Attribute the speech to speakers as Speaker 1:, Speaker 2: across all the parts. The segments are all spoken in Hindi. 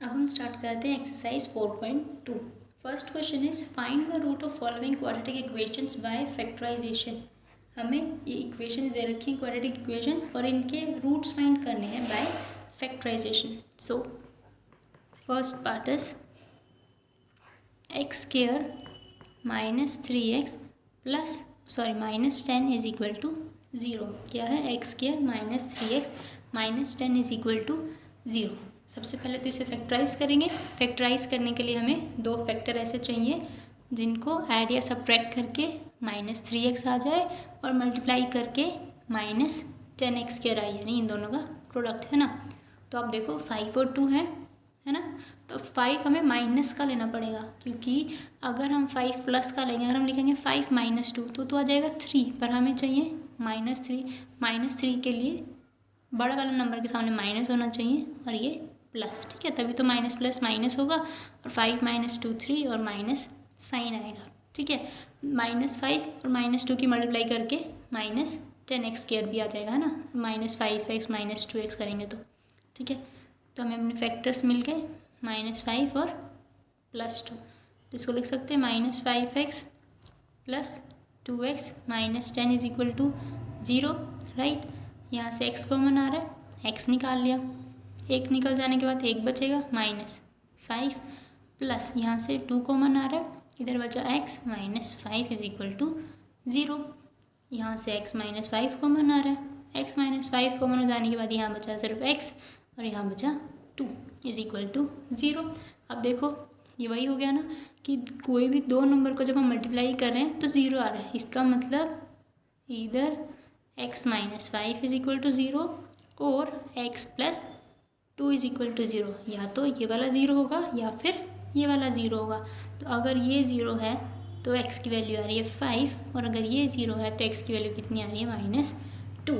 Speaker 1: अब हम स्टार्ट करते हैं exercise 4.2। First question is find the root of following quadratic equations by factorization. हमें ये इक्वेशंस दे रखी हैं क्वाड्रेटिक इक्वेशंस और इनके रूट्स फाइंड करने हैं by factorization. So first part is x square minus 3x plus minus 10 is equal to 0। क्या है? X square minus 3x minus 10 is equal to 0। सबसे पहले तो इसे फैक्टराइज करेंगे। फैक्टराइज करने के लिए हमें दो फैक्टर ऐसे चाहिए जिनको ऐड या सब्ट्रैक्ट करके माइनस 3x आ जाए और मल्टीप्लाई करके माइनस 10x स्क्वायर आए, यानी इन दोनों का प्रोडक्ट है ना। तो आप देखो 5 और 2 है ना। तो 5 हमें माइनस का लेना पड़ेगा, क्योंकि अगर हम 5 प्लस का लेंगे, अगर हम लिखेंगे 5 माइनस 2 तो आ जाएगा 3, पर हमें चाहिए माइनस 3। माइनस 3 के लिए बड़ा वाला नंबर के सामने माइनस होना चाहिए और ये प्लस, ठीक है, तभी तो माइनस प्लस माइनस होगा और 5 माइनस 2 3 और माइनस साइन आएगा, ठीक है। माइनस 5 और माइनस 2 की मल्टीप्लाई करके माइनस 10x स्क्वायर भी आ जाएगा, है ना। माइनस 5x माइनस 2x करेंगे तो, ठीक है। तो हमें अपने फैक्टर्स मिल गए माइनस 5 और प्लस 2। तो इसको लिख सकते हैं minus 5x plus 2x minus 10 is equal to 0, right. यहाँ से x कॉमन आ रहा है, x निकाल लिया, एक निकल जाने के बाद एक बचेगा माइनस 5 प्लस यहाँ से 2 कॉमन आ रहा है, इधर बचा x minus 5 is equal to 0। यहाँ से x माइनस 5 कॉमन आ रहा है, x माइनस 5 कॉमन हो जाने के बाद यहाँ बचा सिर्फ x और यहाँ बचा 2 इज इक्वल टू 0। अब देखो ये वही हो गया ना कि कोई भी दो नंबर को जब हम मल्टीप्लाई कर रहे हैं तो 0 आ रहा है, इसका मतलब इधर x minus 5 is equal to 0 और x plus 2 is equal to 0। या तो ये वाला 0 होगा या फिर ये वाला 0 होगा। तो अगर ये 0 है तो x की वैल्यू आ रही है 5 और अगर ये 0 है तो x की वैल्यू कितनी आ रही है माइनस 2।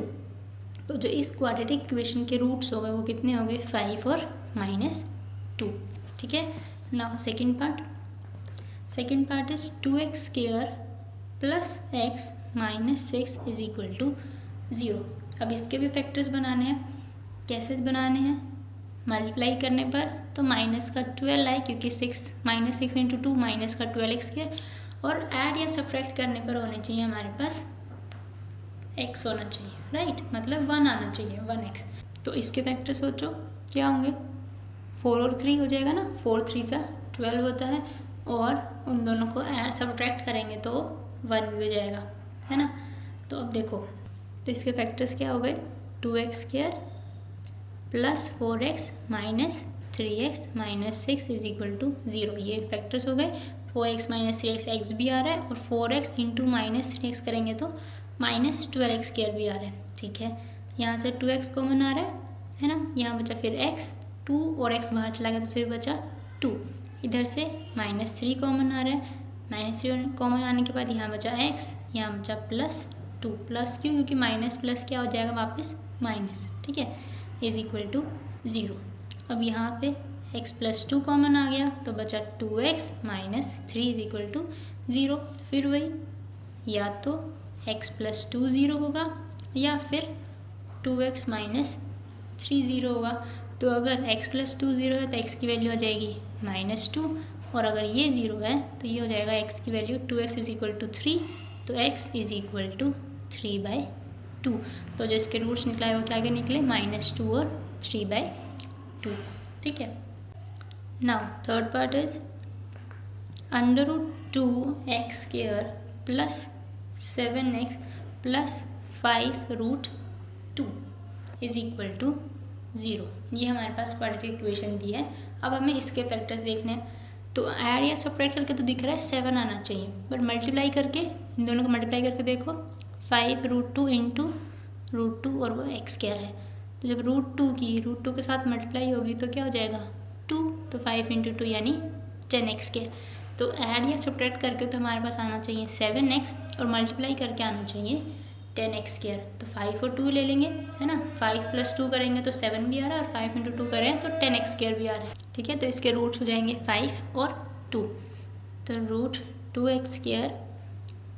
Speaker 1: तो जो इस क्वाड्रेटिक इक्वेशन के रूट्स हो गए वो कितने हो गए 5 और माइनस 2, ठीक है। Now second part is 2x square plus x minus 6 is equal to 0। अब इसके भी फैक्टर्स बनाने हैं। कैसे बनाने हैं? मल्टीप्लाई करने पर तो माइनस का 12 आए, क्योंकि माइनस 6 इंटू 2 माइनस का 12x स्क्वायर, और ऐड या सब्ट्रैक्ट करने पर होने चाहिए हमारे पास x होना चाहिए, राइट, मतलब 1 आना चाहिए, 1x। तो इसके फैक्टर सोचो क्या होंगे, 4 और 3 हो जाएगा ना, 4 3 सा 12 होता है और उन दोनों को ऐड सब्ट्रैक्ट करेंगे तो 1 भी हो जाएगा, है ना। तो अब देखो तो इसके फैक्टर्स क्या हो गए 2x square plus 4x minus 3x minus 6 is equal to 0। ये फैक्टर्स हो गए। 4x माइनस 3x x भी आ रहा है और 4x इंटू माइनस 3x करेंगे तो माइनस 12x स्क्वायर भी आ रहा है, ठीक है। यहाँ से 2x कॉमन आ रहा है ना। यहाँ बचा फिर x, 2 और x बाहर चला गया तो सिर्फ बचा 2। इधर से माइनस 3 कॉमन आ रहा है, माइनस 3 कॉमन आने के बाद यहाँ बचा x, यहाँ बचा प्लस 2। प्लस क्यों? क्योंकि माइनस प्लस क्या हो जाएगा वापस माइनस, ठीक है, इज इक्वल टू 0। अब यहाँ पे x प्लस 2 कॉमन आ गया तो बचा 2x minus 3 is equal to 0। फिर वही, या तो x प्लस 2 0 होगा या फिर 2x माइनस 3 0 होगा। तो अगर x प्लस 2 0 है तो x की वैल्यू आ जाएगी माइनस 2, और अगर ये 0 है तो ये हो जाएगा x की value 2x is equal to 3, तो x इज इक्वल टू 3/2। तो जो इसके रूट्स निकला है वो क्या आगे निकले माइनस 2 और 3/2, ठीक है। Now third part is under root 2x square plus 7x plus 5 root 2 is equal to 0। ये हमारे पास क्वाड्रेटिक इक्वेशन दी है। अब हमें इसके फैक्टर्स देखने हैं। तो ऐड या सब्ट्रैक्ट करके तो दिख रहा है 7 आना चाहिए, बट मल्टीप्लाई करके इन दोनों को मल्टीप्लाई करके देखो 5 रूट 2 इंटू रूट 2 और वो x स्क्वायर है। तो जब रूट 2 के साथ मल्टीप्लाई होगी तो क्या हो जाएगा 2, तो 5 इंटू 2 यानी 10x स्क्वायर। तो ऐड या सब्ट्रैक्ट करके तो हमारे पास आना चाहिए 7x और मल्टीप्लाई करके आना चाहिए 10x स्क्वायर। तो 5 और 2 ले लेंगे, है ना। 5 प्लस 2 करेंगे तो 7 भी आ रहा है और 5 इंटू 2 करें तो 10x स्क्वायर भी आ रहा है, ठीक है। तो इसके रूट्स हो जाएंगे 5 और 2। तो root 2x square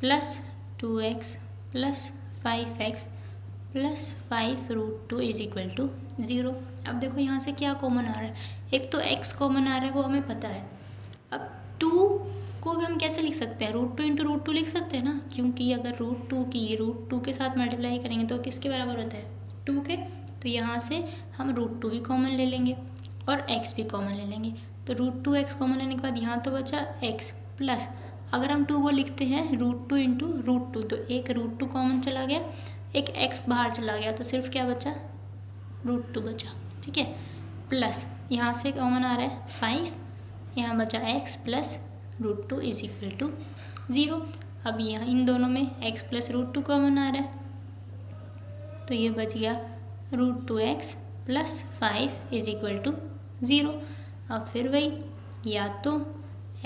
Speaker 1: plus 2x plus 5x plus 5√2 is equal to 0। अब देखो यहाँ से क्या कॉमन आ रहा है, एक तो x कॉमन आ रहा है वो हमें पता है। अब 2 को भी हम कैसे लिख सकते हैं, √2 इंटू √2 लिख सकते हैं ना, क्योंकि अगर √2 की √2 के साथ मल्टीप्लाई करेंगे तो किसके बराबर होता है, 2 के। तो यहाँ से हम √2 भी कॉमन ले लेंगे और x भी कॉमन ले लेंगे। तो √2x कॉमन लेने के बाद यहाँ तो बचा x प्लस, अगर हम 2 को लिखते हैं √2 इंटू √2 तो एक √2 कॉमन चला गया, एक x बाहर चला गया, तो सिर्फ क्या बचा, √2 बचा। ठीक है, प्लस यहाँ से कॉमन आ रहा है 5, यहाँ बचा x plus √2 is equal to 0। अब यहाँ इन दोनों में x प्लस √2 कॉमन आ रहा है, तो ये बच गया √2x plus 5 is equal to 0। अब फिर वही, या तो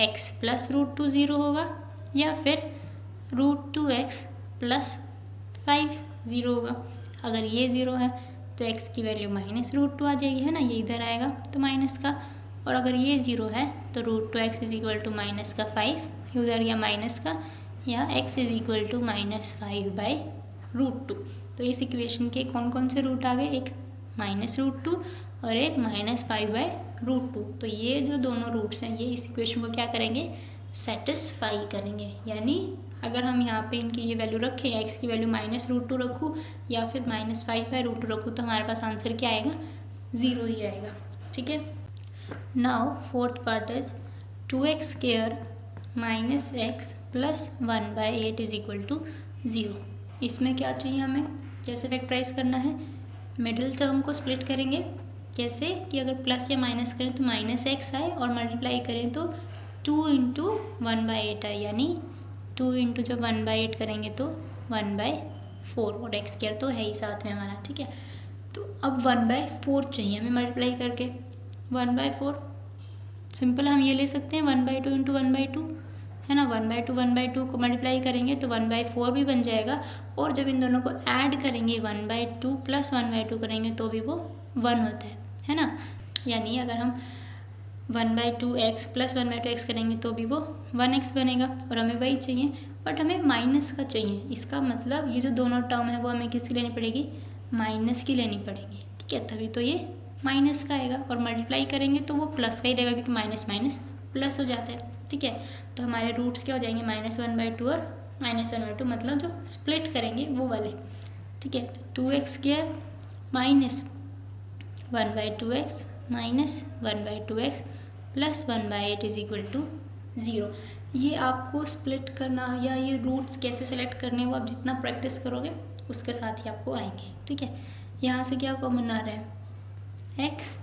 Speaker 1: x प्लस √2 0 होगा या फिर √2x प्लस 5 0 होगा। अगर ये 0 है तो x की वैल्यू माइनस √2 आ जाएगी, है ना, ये इधर आएगा तो माइनस का, और अगर ये 0 है तो √2x is equal to minus का 5, उधर या माइनस का, या x इज इक्वल टू -5/√2। तो इस इक्वेशन के कौन कौन से रूट आ गए, एक -√2 और एक -5/√2। तो ये जो दोनों रूट्स हैं ये इस इक्वेशन को क्या करेंगे, सेटिस्फाई करेंगे। यानी अगर हम यहाँ पे इनकी ये वैल्यू रखें, x की वैल्यू -√2 रखूँ या फिर -5/√2 रखूँ, तो हमारे पास आंसर क्या आएगा, 0 ही आएगा। ठीक है, now fourth part is 2x² minus x plus 1/8 is equal to 0। इसमें क्या चाहिए हमें, कैसे फैक्टराइज करना है, मिडिल टर्म को स्प्लिट करेंगे। कैसे कि अगर प्लस या माइनस करें तो -x आए और मल्टीप्लाई करें तो 2 इंटू 1/8 आए, यानी 2 इंटू जब 1/8 करेंगे तो 1/4, और x² तो है ही साथ में हमारा। ठीक है, तो अब 1/4 चाहिए हमें मल्टीप्लाई करके, 1/4 सिंपल हम ये ले सकते हैं 1/2 इंटू 1/2, है ना, 1/2 को मल्टीप्लाई करेंगे तो 1/4 भी बन जाएगा, और जब इन दोनों को ऐड करेंगे 1/2 प्लस 1/2 करेंगे तो भी वो 1 होता है ना। यानी अगर हम 1/2x प्लस 1/2x करेंगे तो भी वो 1x बनेगा, और हमें वही चाहिए, बट हमें माइनस का चाहिए। इसका मतलब ये जो दोनों टर्म है वो हमें किसकी लेनी पड़ेगी, माइनस की लेनी पड़ेगी। ठीक है, तभी तो ये माइनस का आएगा, और मल्टीप्लाई करेंगे तो वो प्लस का ही रहेगा, क्योंकि माइनस माइनस प्लस हो जाता है। ठीक है, तो हमारे रूट्स क्या हो जाएंगे, -1/2 और -1/2, मतलब जो स्प्लिट करेंगे वो वाले। ठीक है, तो 2x² minus 1/2x minus 1/2x plus 1/8 is equal to 0। ये आपको स्प्लिट करना या ये रूट्स कैसे सेलेक्ट करने वो आप जितना प्रैक्टिस करोगे उसके साथ ही आपको आएंगे। ठीक है, यहाँ से क्या कॉमन आ रहा है, x,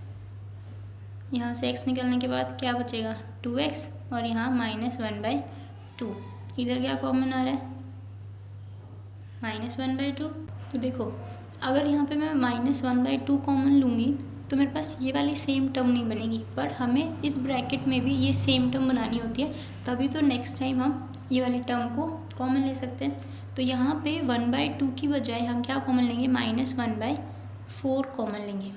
Speaker 1: यहाँ से x निकलने के बाद क्या बचेगा, 2x, और यहाँ -1/2, इधर क्या कॉमन आ रहा है, -1/2। तो देखो अगर यहाँ पे मैं -1/2 कॉमन लूँगी तो मेरे पास ये वाली सेम टर्म नहीं बनेगी, पर हमें इस ब्रैकेट में भी ये सेम टर्म बनानी होती है, तभी तो नेक्स्ट टाइम हम ये वाली टर्म को कॉमन ले सकते हैं। तो यहाँ पे 1/2 की बजाय हम क्या कॉमन लेंगे, -1/4 कॉमन लेंगे।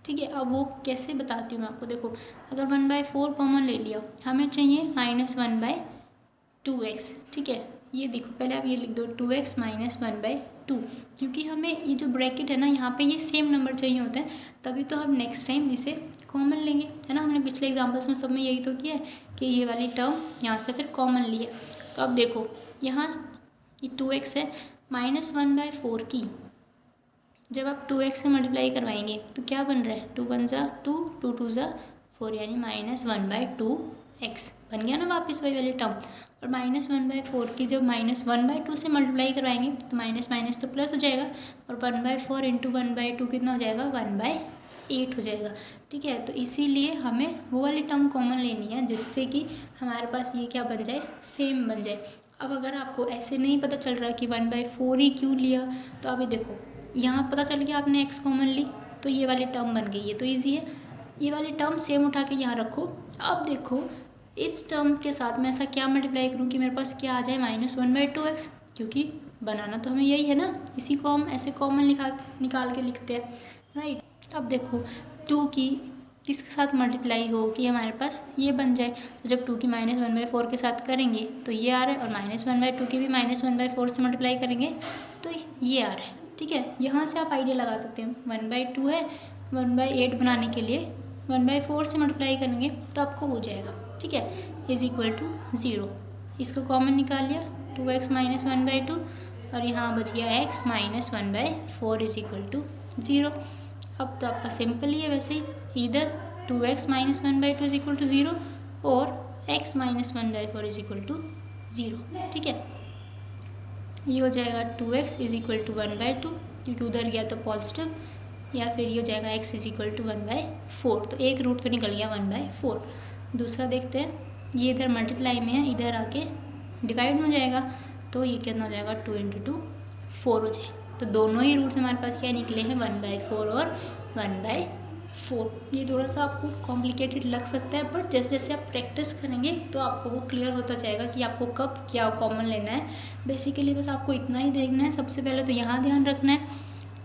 Speaker 1: ठीक है, अब वो कैसे बताती हूँ मैं आपको। देखो अगर 1/4 कॉमन ले लिया, हमें चाहिए -1/2x। ठीक है, ये देखो पहले आप ये लिख दो 2x माइनस 1/2, क्योंकि हमें ये जो ब्रैकेट है ना यहाँ पे ये सेम नंबर चाहिए होता है, तभी तो हम नेक्स्ट टाइम इसे कॉमन लेंगे, है ना। हमने पिछले एग्जांपल्स में सब में यही तो किया है कि ये वाली टर्म यहाँ से फिर कॉमन लिया। तो अब देखो यहाँ ये 2x है, -1/4 की जब आप 2x से मल्टीप्लाई करवाएंगे तो क्या बन रहा है, 2 1 ज़ा 2, 2 2 ज़ा 4, यानी -1/2x बन गया ना वापस वही वाली टर्म। और -1/4 की जब -1/2 से मल्टीप्लाई करवाएंगे तो माइनस माइनस तो प्लस हो जाएगा, और 1/4 इंटू 1/2 कितना हो जाएगा, 1/8 हो जाएगा। ठीक है, तो इसीलिए हमें वो वाली टर्म कॉमन लेनी है जिससे कि हमारे पास ये क्या बन जाए, सेम बन जाए। अब अगर आपको ऐसे नहीं पता चल रहा कि 1/4 ही क्यों लिया, तो अभी देखो यहाँ पता चल गया आपने x कॉमन ली तो ये वाली टर्म बन गई, ये तो ईजी है। ये वाली टर्म सेम उठा के यहाँ रखो। अब देखो इस टर्म के साथ मैं ऐसा क्या मल्टीप्लाई करूँ कि मेरे पास क्या आ जाए, -1/2x, क्योंकि बनाना तो हमें यही है ना, इसी को हम ऐसे कॉमन निकाल के लिखते हैं, राइट। अब देखो 2 की किसके साथ मल्टीप्लाई हो कि हमारे पास ये बन जाए, तो जब 2 की -1/4 के साथ करेंगे तो ये आ रहा है, और -1/2 की भी -1/4 से मल्टीप्लाई करेंगे तो ये आ रहा है। ठीक है, यहाँ से आप आइडिया लगा सकते हैं 1/2 है, 1/8 बनाने के लिए 1/4 से मल्टीप्लाई करेंगे तो आपको हो जाएगा, ठीक है, इज इक्वल टू 0। इसको कॉमन निकाल लिया 2x माइनस 1/2 और यहाँ बच गया x minus 1/4 is equal to 0। अब तो आपका सिंपल ही है वैसे ही, इधर 2x minus 1/2 is equal to 0 और x minus 1/4 is equal to 0, ठीक है। ये हो जाएगा 2x इज इक्वल टू 1/2 क्योंकि उधर गया तो पॉजिटिव, या फिर ये हो जाएगा x इज इक्वल टू 1/4, तो एक रूट तो निकल गया 1/4। दूसरा देखते हैं, ये इधर मल्टीप्लाई में है, इधर आके डिवाइड में हो जाएगा, तो ये कितना हो जाएगा 2 × 2 4 हो जाएगा। तो दोनों ही रूट्स हमारे पास क्या निकले हैं 1/4 और 1/4। ये थोड़ा सा आपको कॉम्प्लिकेटेड लग सकता है, बट जैसे जैसे आप प्रैक्टिस करेंगे तो आपको वो क्लियर होता जाएगा कि आपको कब क्या कॉमन लेना है। बेसिकली बस आपको इतना ही देखना है। सबसे पहले तो यहाँ ध्यान रखना है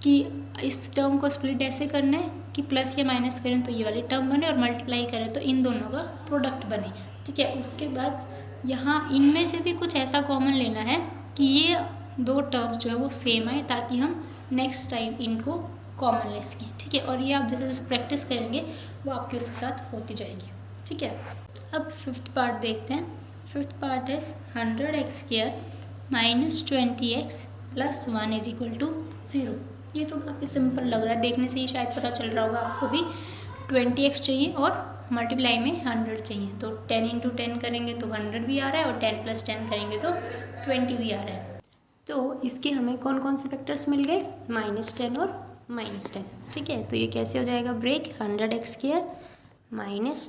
Speaker 1: कि इस टर्म को स्प्लिट ऐसे करना है कि प्लस या माइनस करें तो ये वाली टर्म बने और मल्टीप्लाई करें तो इन दोनों का प्रोडक्ट बने, ठीक है। उसके बाद यहाँ इनमें से भी कुछ ऐसा कॉमन लेना है कि ये दो टर्म्स जो है वो सेम आए, ताकि हम नेक्स्ट टाइम इनको कॉमन ले सकें, ठीक है। और ये आप जैसे जैसे प्रैक्टिस करेंगे वो आपके उसके साथ होती जाएगी, ठीक है। अब फिफ्थ पार्ट देखते हैं। Fifth part is 100x² minus 20x plus 1 is equal to 0। ये तो काफ़ी सिंपल लग रहा है, देखने से ही शायद पता चल रहा होगा आपको भी। 20x चाहिए और मल्टीप्लाई में 100 चाहिए, तो 10 × 10 करेंगे तो 100 भी आ रहा है और 10 + 10 करेंगे तो 20 भी आ रहा है। तो इसके हमें कौन कौन से फैक्टर्स मिल गए, -10 और -10, ठीक है। तो ये कैसे हो जाएगा break, 100x² minus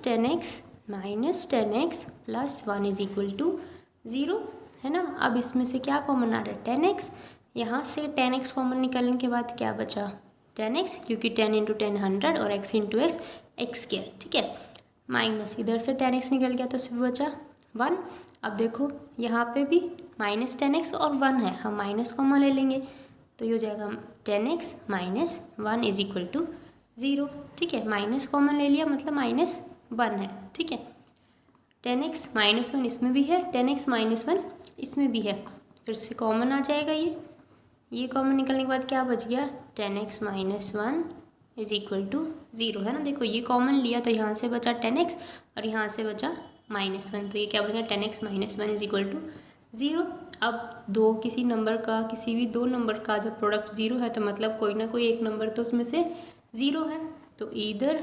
Speaker 1: 10x plus 1 is equal to 0, है ना। अब इसमें से क्या कॉमन आ रहा है 10x, यहाँ से 10x कॉमन निकालने के बाद क्या बचा 10x, क्योंकि 10 × 10 100 और x × x x², ठीक है। माइनस इधर से 10x निकल गया तो सिर्फ बचा 1। अब देखो यहाँ पे भी -10x और 1 है, हम माइनस कॉमन ले लेंगे तो ये हो जाएगा 10x minus 1 is equal to 0, ठीक है। माइनस कॉमन ले लिया मतलब -1 है, ठीक है। 10x माइनस 1 इसमें भी है, 10x माइनस 1 इसमें भी है, फिर से कॉमन आ जाएगा। ये कॉमन निकलने के बाद क्या बच गया 10x minus 1 is equal to 0, है ना। देखो ये कॉमन लिया तो यहाँ से बचा 10x और यहाँ से बचा -1, तो ये क्या बचा 10x minus 1 is equal to 0। अब किसी नंबर का, किसी भी दो नंबर का जब प्रोडक्ट 0 है तो मतलब कोई ना कोई एक नंबर तो उसमें से 0 है, तो इधर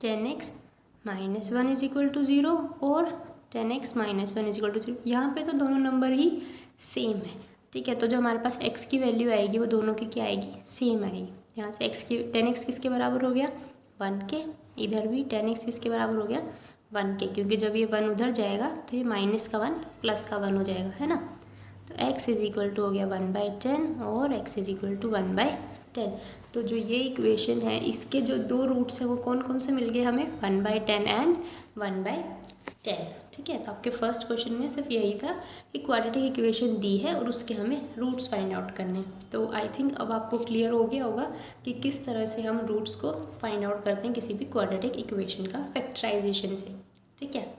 Speaker 1: 10x minus 1 is equal to 0 और 10x minus 1 is equal to 0। यहाँ पे तो दोनों नंबर ही सेम है, ठीक है। तो जो हमारे पास x की वैल्यू आएगी वो दोनों की क्या आएगी, सेम आएगी। यहाँ से 10x किसके बराबर हो गया 1 के, इधर भी 10x किसके बराबर हो गया 1 के, क्योंकि जब ये 1 उधर जाएगा तो ये माइनस का 1 प्लस का 1 हो जाएगा, है ना। तो x इज इक्वल टू हो गया 1/10 और x इज इक्वल टू 1/10। तो जो ये इक्वेशन है इसके जो दो रूट्स हैं वो कौन कौन से मिल गए हमें, 1/10 एंड 1/10, ठीक है। तो आपके फर्स्ट क्वेश्चन में सिर्फ यही था कि क्वाड्रेटिक इक्वेशन दी है और उसके हमें रूट्स फाइंड आउट करने हैं। तो आई थिंक अब आपको क्लियर हो गया होगा कि किस तरह से हम रूट्स को फाइंड आउट करते हैं किसी भी क्वाड्रेटिक इक्वेशन का फैक्टराइजेशन से, ठीक है।